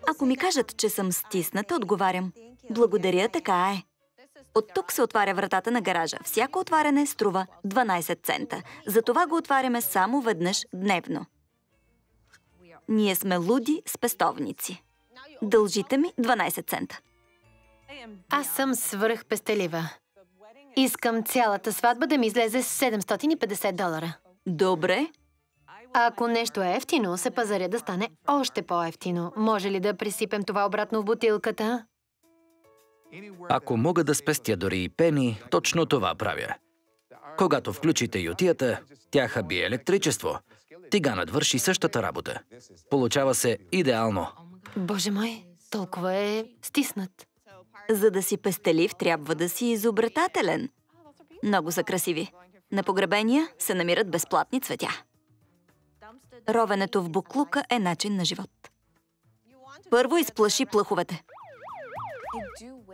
Ако ми кажат, че съм стисната, отговарям: благодаря, така е. От тук се отваря вратата на гаража. Всяко отваряне струва 12 цента. Затова го отваряме само веднъж дневно. Ние сме луди спестовници. Дължите ми 12 цента. Аз съм свръхпестелива. Искам цялата сватба да ми излезе с $750. Добре. А ако нещо е ефтино, се пазаря да стане още по-ефтино. Може ли да присипем това обратно в бутилката? Ако мога да спестя дори и пени, точно това правя. Когато включите ютията, тя хаби електричество. Тиганът върши същата работа. Получава се идеално. Боже мой, толкова е стиснат. За да си пестелив, трябва да си изобретателен. Много са красиви. На погребения се намират безплатни цветя. Ровенето в буклука е начин на живот. Първо изплаши плъховете.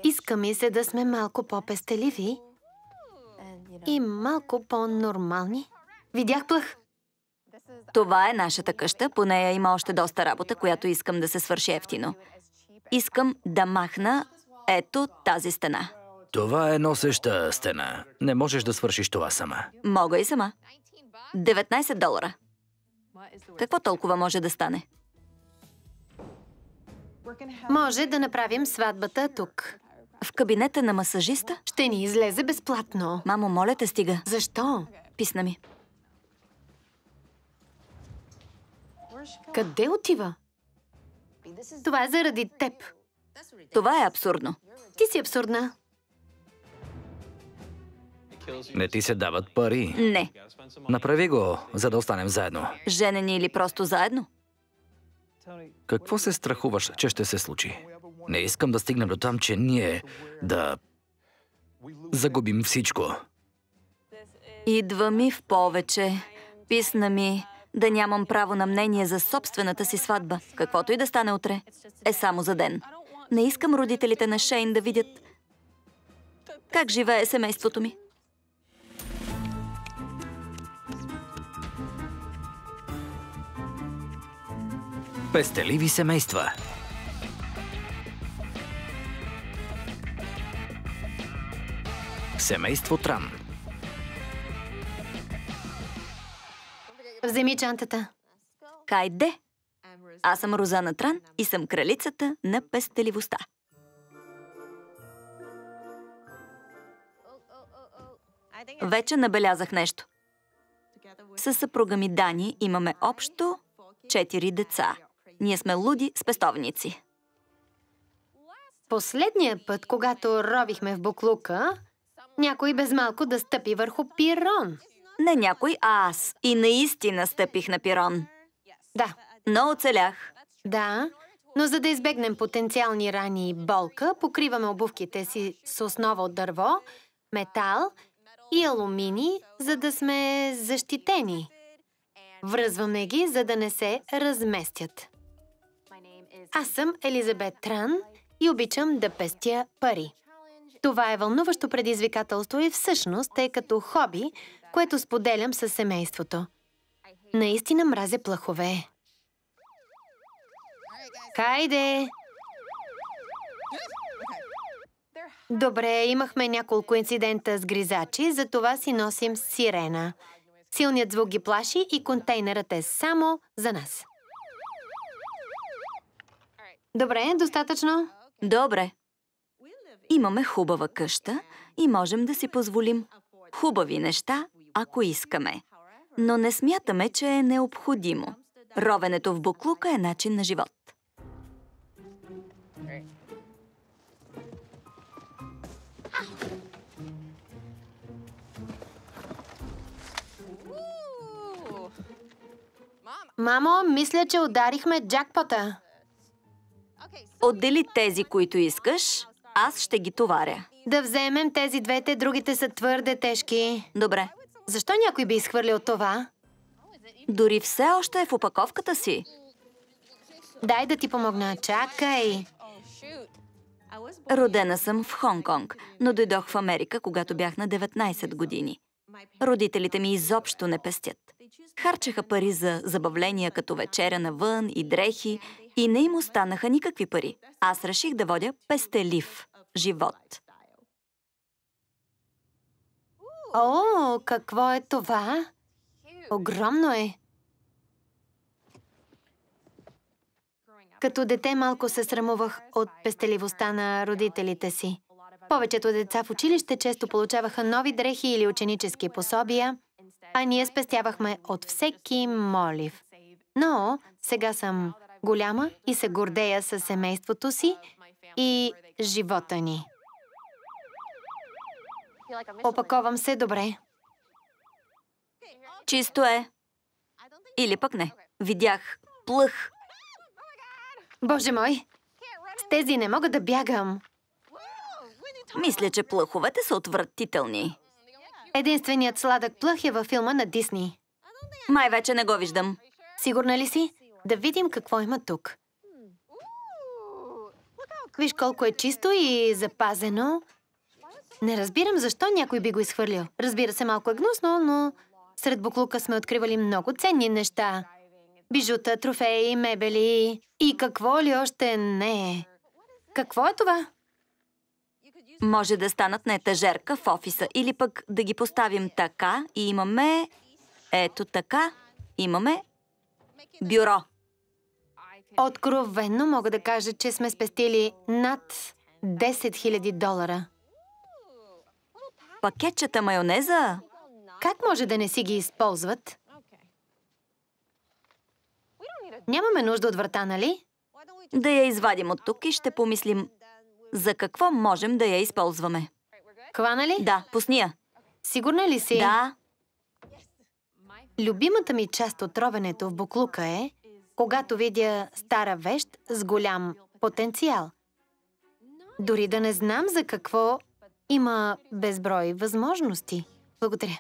Иска ми се да сме малко по-пестеливи и малко по-нормални. Видях плъх. Това е нашата къща, по нея има още доста работа, която искам да се свърши ефтино. Искам да махна ето тази стена. Това е носеща стена. Не можеш да свършиш това сама. Мога и сама. $19. Какво толкова може да стане? Може да направим сватбата тук. В кабинета на масажиста? Ще ни излезе безплатно. Мамо, моля те, стига. Защо? Писна ми. Къде отива? Това е заради теб. Това е абсурдно. Ти си абсурдна. Не ти се дават пари. Не. Направи го, за да останем заедно. Женени или просто заедно? Какво се страхуваш, че ще се случи? Не искам да стигнем до там, че ние да загубим всичко. Идва ми в повече. Писна ми да нямам право на мнение за собствената си сватба. Каквото и да стане утре, е само за ден. Не искам родителите на Шейн да видят как живее семейството ми. Пестеливи семейства. Семейство Тран. Вземи чантата. Хайде! Аз съм Розана Тран и съм кралицата на пестеливостта. Вече набелязах нещо. Със съпруга ми Дани имаме общо 4 деца. Ние сме луди спестовници. Последния път, когато ровихме в буклука, някой без малко да стъпи върху пирон. Не някой, а аз. И наистина стъпих на пирон. Да. Но оцелях. Да, но за да избегнем потенциални рани и болка, покриваме обувките си с основа от дърво, метал и алумини, за да сме защитени. Връзваме ги, за да не се разместят. Аз съм Елизабет Тран и обичам да пестя пари. Това е вълнуващо предизвикателство и всъщност е като хоби, което споделям със семейството. Наистина мразя плъхове. Хайде! Добре, имахме няколко инцидента с гризачи, затова си носим сирена. Силният звук ги плаши и контейнерът е само за нас. Добре, достатъчно? Добре. Имаме хубава къща и можем да си позволим хубави неща, ако искаме. Но не смятаме, че е необходимо. Ровенето в буклука е начин на живот. Мамо, мисля, че ударихме джакпота. Отдели тези, които искаш, аз ще ги товаря. Да вземем тези двете, другите са твърде тежки. Добре. Защо някой би изхвърлил това? Дори все още е в опаковката си. Дай да ти помогна. Чакай. Родена съм в Хонг-Конг, но дойдох в Америка, когато бях на 19 години. Родителите ми изобщо не пестят. Харчеха пари за забавления като вечеря навън и дрехи и не им останаха никакви пари. Аз реших да водя пестелив живот. О, какво е това? Огромно е. Като дете малко се срамувах от пестеливостта на родителите си. Повечето деца в училище често получаваха нови дрехи или ученически пособия, а ние спестявахме от всеки молив. Но сега съм голяма и се гордея със семейството си и живота ни. Опаковам се добре. Чисто е. Или пък не. Видях плъх. Боже мой! С тези не мога да бягам. Мисля, че плъховете са отвратителни. Единственият сладък плъх е във филма на Дисни. Май вече не го виждам. Сигурна ли си? Да видим какво има тук. Виж колко е чисто и запазено. Не разбирам защо някой би го изхвърлил. Разбира се, малко е гнусно, но сред буклука сме откривали много ценни неща. Бижута, трофеи, мебели и какво ли още не. Какво е това? Може да станат на етажерка в офиса или пък да ги поставим така и имаме... Ето така. Имаме бюро. Откровенно мога да кажа, че сме спестили над 10 000 долара. Пакетчета майонеза? Как може да не си ги използват? Нямаме нужда от врата, нали? Да я извадим от тук и ще помислим за какво можем да я използваме. Хвана ли? Да, пусни я. Сигурна ли си? Да. Любимата ми част от ровенето в буклука е, когато видя стара вещ с голям потенциал. Дори да не знам за какво, има безброй възможности. Благодаря.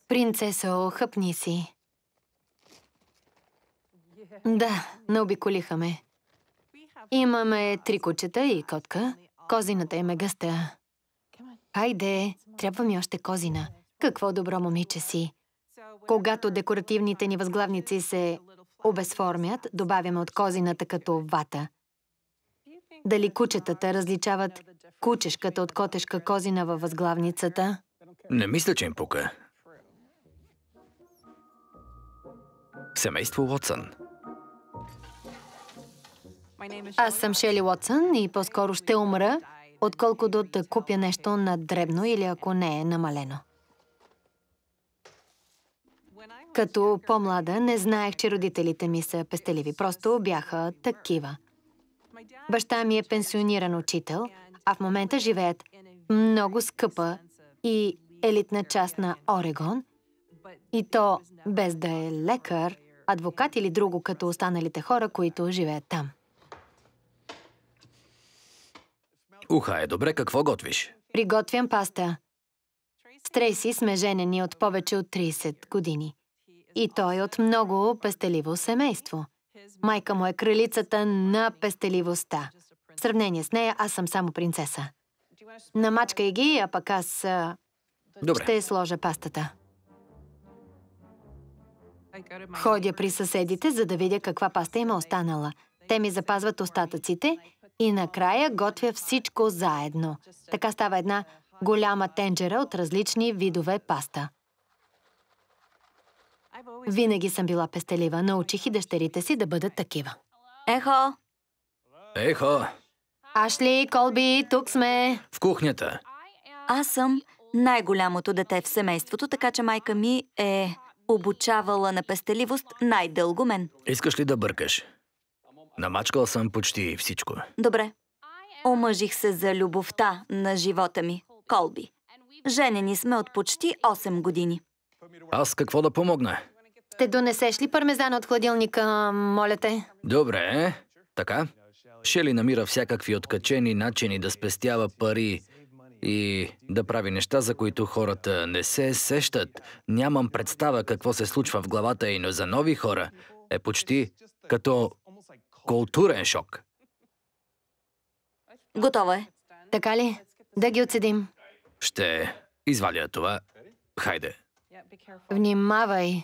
Принцесо, хъпни си. Да, наобиколиха ме. Имаме 3 кучета и котка. Козината им е гъста. Хайде, трябва ми още козина. Какво добро момиче си. Когато декоративните ни възглавници се обезформят, добавяме от козината като вата. Дали кучетата различават кучешката от котешка козина във възглавницата? Не мисля, че им пука. Семейство Уотсън. Аз съм Шели Уотсън и по-скоро ще умра, отколкото да купя нещо на дребно или ако не е намалено. Като по-млада не знаех, че родителите ми са пестеливи. Просто бяха такива. Баща ми е пенсиониран учител, а в момента живеят много скъпа и елитна част на Орегон, и то без да е лекар, адвокат или друго, като останалите хора, които живеят там. Уха е добре, какво готвиш? Приготвям паста. С Трейси сме женени от повече от 30 години. И той от много пестеливо семейство. Майка му е кралицата на пестеливостта. В сравнение с нея, аз съм само принцеса. Намачкай ги, а пък аз Добре. ще сложа пастата. Ходя при съседите, за да видя каква паста им е останала. Те ми запазват остатъците и накрая готвя всичко заедно. Така става една голяма тенджера от различни видове паста. Винаги съм била пестелива. Научих и дъщерите си да бъдат такива. Ехо! Ехо! Ашли, Колби, тук сме. В кухнята. Аз съм най-голямото дете в семейството, така че майка ми е обучавала на пестеливост най-дълго мен. Искаш ли да бъркаш? Намачкал съм почти всичко. Добре. Омъжих се за любовта на живота ми, Колби. Женени сме от почти 8 години. Аз какво да помогна? Ще донесеш ли пармезана от хладилника, моля те? Добре, така. Шели намира всякакви откачени начини да спестява пари и да прави неща, за които хората не се сещат. Нямам представа какво се случва в главата й, но за нови хора е почти като културен шок. Готово е. Така ли? Да ги отседим. Ще извадя това. Хайде. Внимавай.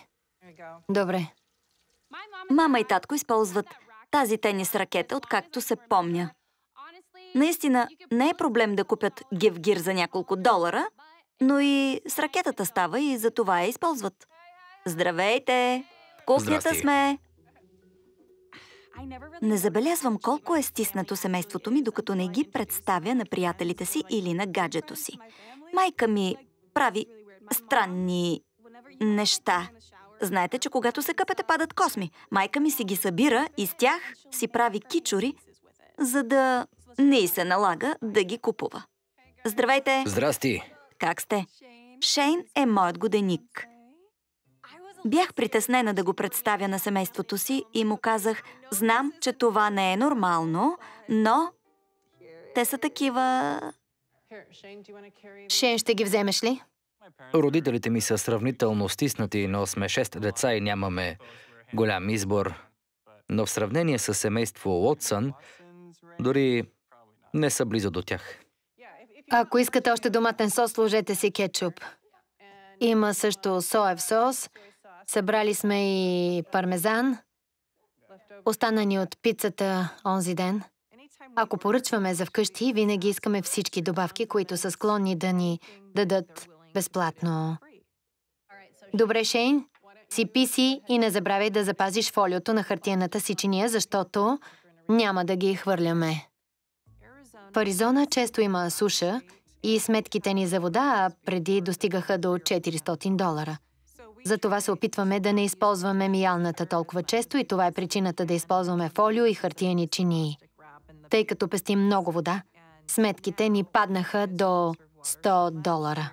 Добре. Мама и татко използват тази тенис ракета, откакто се помня. Наистина, не е проблем да купят гевгир за няколко долара, но и с ракетата става и за това я използват. Здравейте! В кухнята Здрасти. сме! Не забелязвам колко е стиснато семейството ми, докато не ги представя на приятелите си или на гаджето си. Майка ми прави странни неща. Знаете, че когато се къпете, падат косми. Майка ми си ги събира и с тях си прави кичури, за да не й се налага да ги купува. Здравейте! Здрасти! Как сте? Шейн е моят годеник. Бях притеснена да го представя на семейството си и му казах, знам, че това не е нормално, но те са такива... Шейн, ще ги вземеш ли? Родителите ми са сравнително стиснати, но сме 6 деца и нямаме голям избор. Но в сравнение с семейство Уотсън, дори не са близо до тях. Ако искате още доматен сос, сложете си кетчуп. Има също соев сос. Събрали сме и пармезан. Остана ни от пицата онзи ден. Ако поръчваме за вкъщи, винаги искаме всички добавки, които са склонни да ни дадат безплатно. Добре, Шейн, сипи си и не забравяй да запазиш фолиото на хартиената си чиния, защото няма да ги хвърляме. В Аризона често има суша и сметките ни за вода, а преди достигаха до $400. Затова се опитваме да не използваме миялната толкова често и това е причината да използваме фолио и хартиени чинии. Тъй като пестим много вода, сметките ни паднаха до $100.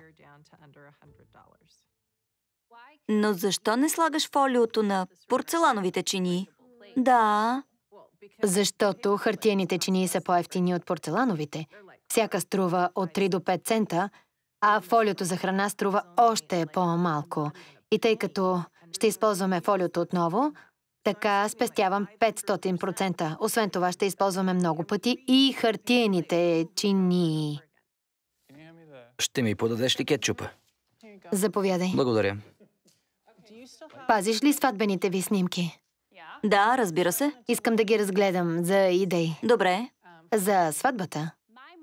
Но защо не слагаш фолиото на порцелановите чинии? Да, Защото хартиените чинии са по-евтини от порцелановите. Всяка струва от 3 до 5 цента, а фолиото за храна струва още по-малко. И тъй като ще използваме фолиото отново, така спестявам 500%. Освен това ще използваме много пъти и хартиените чинии. Ще ми подадеш ли кетчупа? Заповядай. Благодаря. Пазиш ли сватбените ви снимки? да, разбира се. Искам да ги разгледам за идеи. Добре. За сватбата?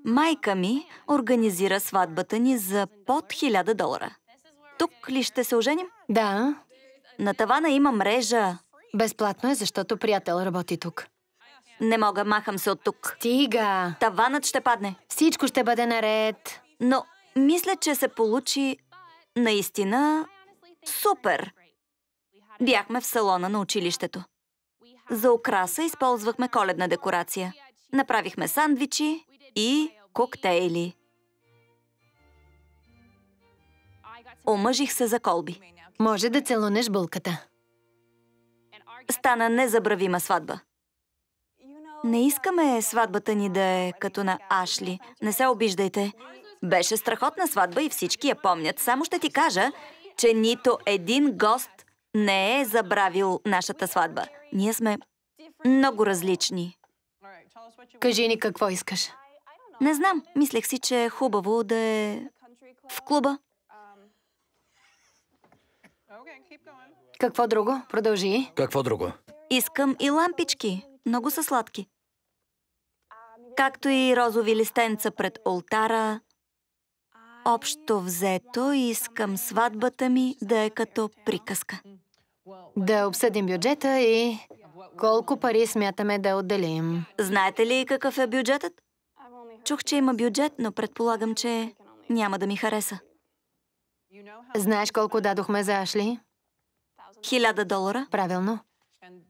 Майка ми организира сватбата ни за под $1000. Тук ли ще се оженим? Да. На тавана има мрежа. Безплатно е, защото приятел работи тук. Не мога, махам се от тук. Стига! Таванът ще падне. Всичко ще бъде наред. Но мисля, че се получи наистина супер. Бяхме в салона на училището. За украса използвахме коледна декорация. Направихме сандвичи и коктейли. Омъжих се за колби. Може да целунеш булката. Стана незабравима сватба. Не искаме сватбата ни да е като на Ашли. Не се обиждайте. Беше страхотна сватба и всички я помнят. Само ще ти кажа, че нито един гост не е забравил нашата сватба. Ние сме много различни. Кажи ни какво искаш. Не знам, мислех си, че е хубаво да е в клуба. Какво друго? Продължи. Какво друго? Искам и лампички. Много са сладки. Както и розови листенца пред олтара. Общо взето искам сватбата ми да е като приказка. Да обсъдим бюджета и колко пари смятаме да отделим. Знаете ли какъв е бюджетът? Чух, че има бюджет, но предполагам, че няма да ми хареса. Знаеш колко дадохме за Ашли? $1000. Правилно.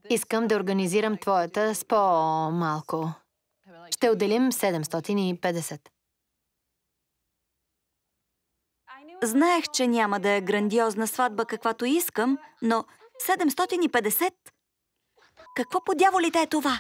Искам да организирам твоята с по-малко. Ще отделим 750. Знаех, че няма да е грандиозна сватба, каквато искам, но 750? Какво по дяволите е това?